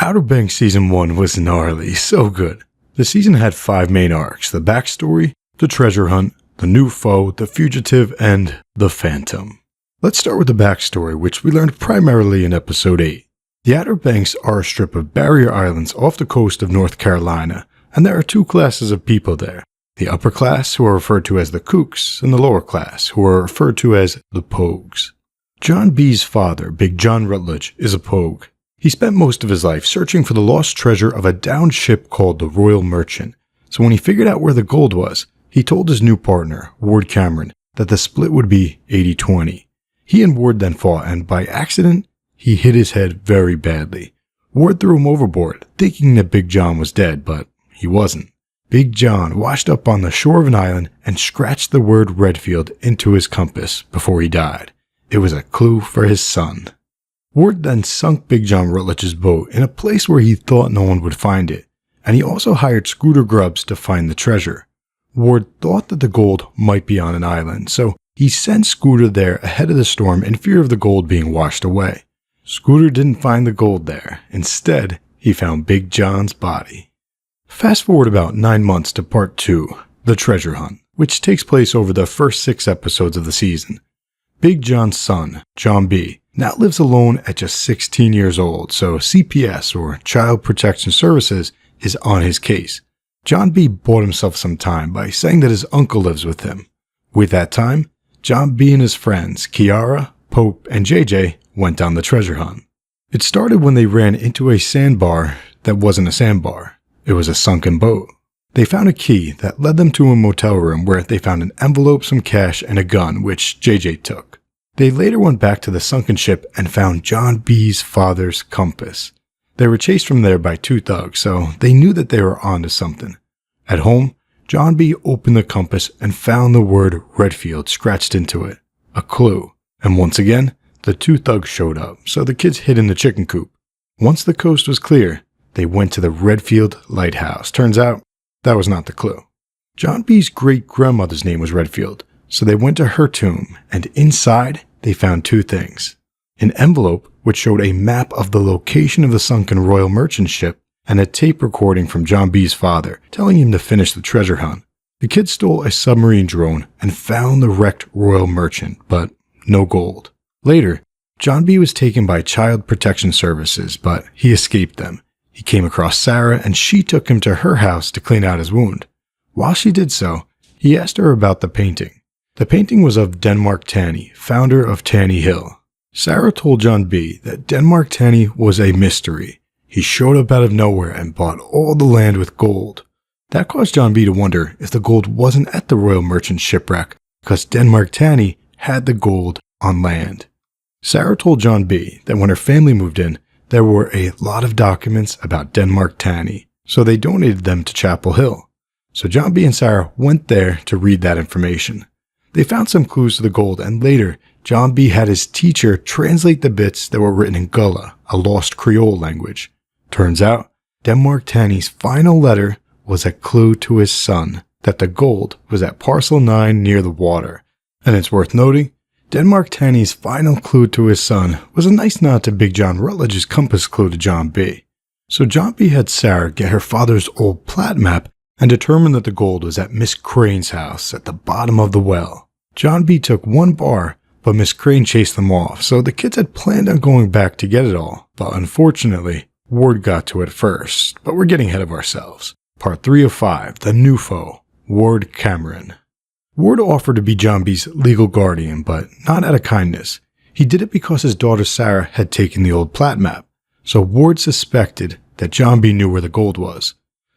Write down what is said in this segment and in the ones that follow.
Outer Banks Season 1 was gnarly, so good. The season had 5 main arcs: the backstory, the treasure hunt, the new foe, the fugitive, and the phantom. Let's start with the backstory, which we learned primarily in Episode 8. The Outer Banks are a strip of barrier islands off the coast of North Carolina, and there are 2 classes of people there. The upper class, who are referred to as the Kooks, and the lower class, who are referred to as the Pogues. John B's father, Big John Rutledge, is a Pogue. He spent most of his life searching for the lost treasure of a downed ship called the Royal Merchant. So when he figured out where the gold was, he told his new partner, Ward Cameron, that the split would be 80-20. He and Ward then fought, and by accident, he hit his head very badly. Ward threw him overboard, thinking that Big John was dead, but he wasn't. Big John washed up on the shore of an island and scratched the word Redfield into his compass before he died. It was a clue for his son. Ward then sunk Big John Rutledge's boat in a place where he thought no one would find it, and he also hired Scooter Grubbs to find the treasure. Ward thought that the gold might be on an island, so he sent Scooter there ahead of the storm in fear of the gold being washed away. Scooter didn't find the gold there. Instead, he found Big John's body. Fast forward about 9 months to Part 2, the treasure hunt, which takes place over the first 6 episodes of the season. Big John's son, John B., now lives alone at just 16 years old, so CPS, or Child Protection Services, is on his case. John B. bought himself some time by saying that his uncle lives with him. With that time, John B. and his friends, Kiara, Pope, and JJ, went on the treasure hunt. It started when they ran into a sandbar that wasn't a sandbar. It was a sunken boat. They found a key that led them to a motel room where they found an envelope, some cash, and a gun, which JJ took. They later went back to the sunken ship and found John B.'s father's compass. They were chased from there by 2 thugs, so they knew that they were onto something. At home, John B. opened the compass and found the word Redfield scratched into it, a clue. And once again, the 2 thugs showed up, so the kids hid in the chicken coop. Once the coast was clear, they went to the Redfield Lighthouse. Turns out, that was not the clue. John B.'s great-grandmother's name was Redfield, so they went to her tomb, and inside, they found 2 things. An envelope, which showed a map of the location of the sunken Royal Merchant ship, and a tape recording from John B.'s father, telling him to finish the treasure hunt. The kids stole a submarine drone and found the wrecked Royal Merchant, but no gold. Later, John B. was taken by Child Protection Services, but he escaped them. He came across Sarah, and she took him to her house to clean out his wound. While she did so, he asked her about the painting. The painting was of Denmark Tanny, founder of Tanny Hill. Sarah told John B. that Denmark Tanny was a mystery. He showed up out of nowhere and bought all the land with gold. That caused John B. to wonder if the gold wasn't at the Royal Merchant shipwreck, because Denmark Tanny had the gold on land. Sarah told John B. that when her family moved in, there were a lot of documents about Denmark Tanny, so they donated them to Chapel Hill. So John B. and Sarah went there to read that information. They found some clues to the gold, and later, John B. had his teacher translate the bits that were written in Gullah, a lost Creole language. Turns out, Denmark Tanny's final letter was a clue to his son that the gold was at Parcel 9 near the water. And it's worth noting, Denmark Tanny's final clue to his son was a nice nod to Big John Rutledge's compass clue to John B. So John B. had Sarah get her father's old plat map and determined that the gold was at Miss Crane's house at the bottom of the well. John B. took 1 bar, but Miss Crane chased them off, so the kids had planned on going back to get it all. But unfortunately, Ward got to it first. But we're getting ahead of ourselves. Part 3 of 5, the new foe, Ward Cameron. Ward offered to be John B.'s legal guardian, but not out of kindness. He did it because his daughter Sarah had taken the old plat map, so Ward suspected that John B. knew where the gold was.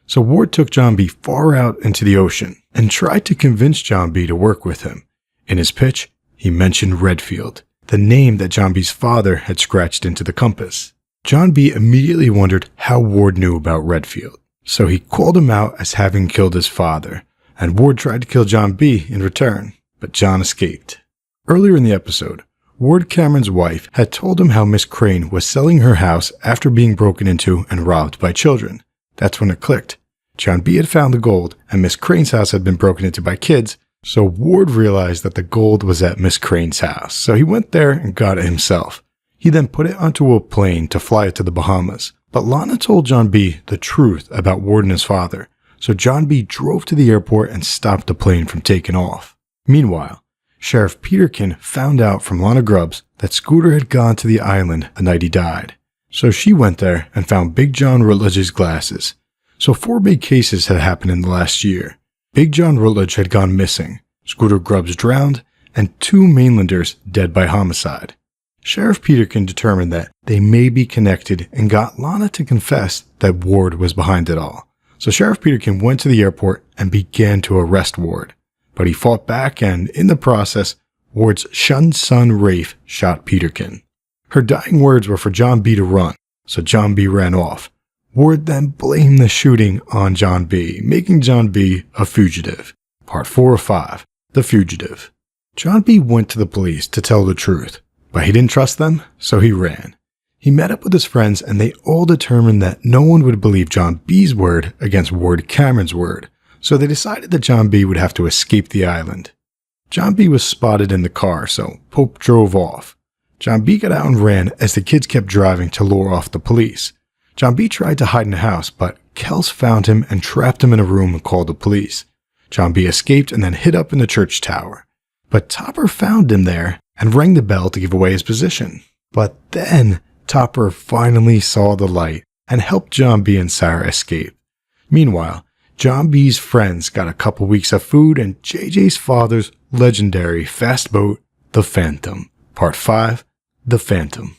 So Ward took John B. far out into the ocean and tried to convince John B. to work with him. In his pitch, he mentioned Redfield, the name that John B.'s father had scratched into the compass. John B. immediately wondered how Ward knew about Redfield, so he called him out as having killed his father, and Ward tried to kill John B. in return, but John escaped. Earlier in the episode, Ward Cameron's wife had told him how Miss Crane was selling her house after being broken into and robbed by children. That's when it clicked. John B. had found the gold, and Miss Crane's house had been broken into by kids, so Ward realized that the gold was at Miss Crane's house, so he went there and got it himself. He then put it onto a plane to fly it to the Bahamas. But Lana told John B. the truth about Ward and his father, so John B. drove to the airport and stopped the plane from taking off. Meanwhile, Sheriff Peterkin found out from Lana Grubbs that Scooter had gone to the island the night he died. So she went there and found Big John Rutledge's glasses. So 4 big cases had happened in the last year. Big John Rutledge had gone missing, Scooter Grubbs drowned, and 2 mainlanders dead by homicide. Sheriff Peterkin determined that they may be connected and got Lana to confess that Ward was behind it all. So Sheriff Peterkin went to the airport and began to arrest Ward. But he fought back, and in the process, Ward's shunned son Rafe shot Peterkin. Her dying words were for John B. to run, so John B. ran off. Ward then blamed the shooting on John B., making John B. a fugitive. Part 4 of 5, The Fugitive. John B. went to the police to tell the truth, but he didn't trust them, so he ran. He met up with his friends, and they all determined that no one would believe John B.'s word against Ward Cameron's word, so they decided that John B. would have to escape the island. John B. was spotted in the car, so Pope drove off. John B. got out and ran as the kids kept driving to lure off the police. John B. tried to hide in the house, but Kels found him and trapped him in a room and called the police. John B. escaped and then hid up in the church tower. But Topper found him there and rang the bell to give away his position. But then Topper finally saw the light and helped John B. and Sarah escape. Meanwhile, John B.'s friends got a couple weeks of food and JJ's father's legendary fast boat, the Phantom. Part 5, The Phantom.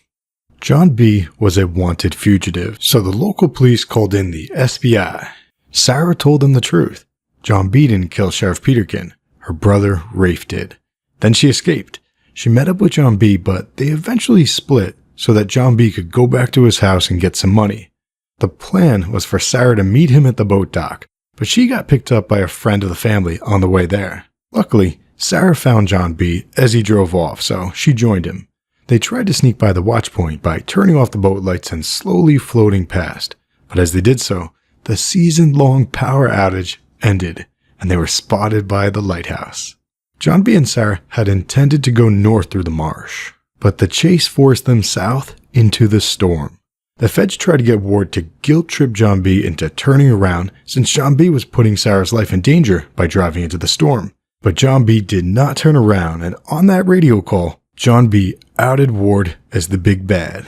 John B. was a wanted fugitive, so the local police called in the SBI. Sarah told them the truth. John B. didn't kill Sheriff Peterkin. Her brother, Rafe, did. Then she escaped. She met up with John B., but they eventually split so that John B. could go back to his house and get some money. The plan was for Sarah to meet him at the boat dock, but she got picked up by a friend of the family on the way there. Luckily, Sarah found John B. as he drove off, so she joined him. They tried to sneak by the watch point by turning off the boat lights and slowly floating past, but as they did so, the season-long power outage ended, and they were spotted by the lighthouse. John B. and Sarah had intended to go north through the marsh, but the chase forced them south into the storm. The feds tried to get Ward to guilt-trip John B. into turning around since John B. was putting Sarah's life in danger by driving into the storm. But John B. did not turn around, and on that radio call, John B. outed Ward as the big bad.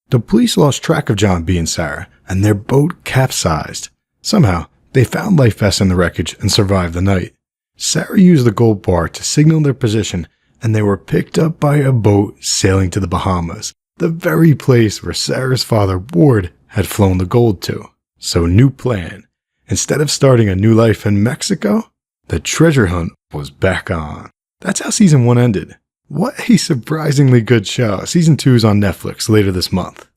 The police lost track of John B. and Sarah, and their boat capsized. Somehow, they found life vests in the wreckage and survived the night. Sarah used the gold bar to signal their position, and they were picked up by a boat sailing to the Bahamas, the very place where Sarah's father, Ward, had flown the gold to. So new plan. Instead of starting a new life in Mexico, the treasure hunt was back on. That's how season 1 ended. What a surprisingly good show. Season 2 is on Netflix later this month.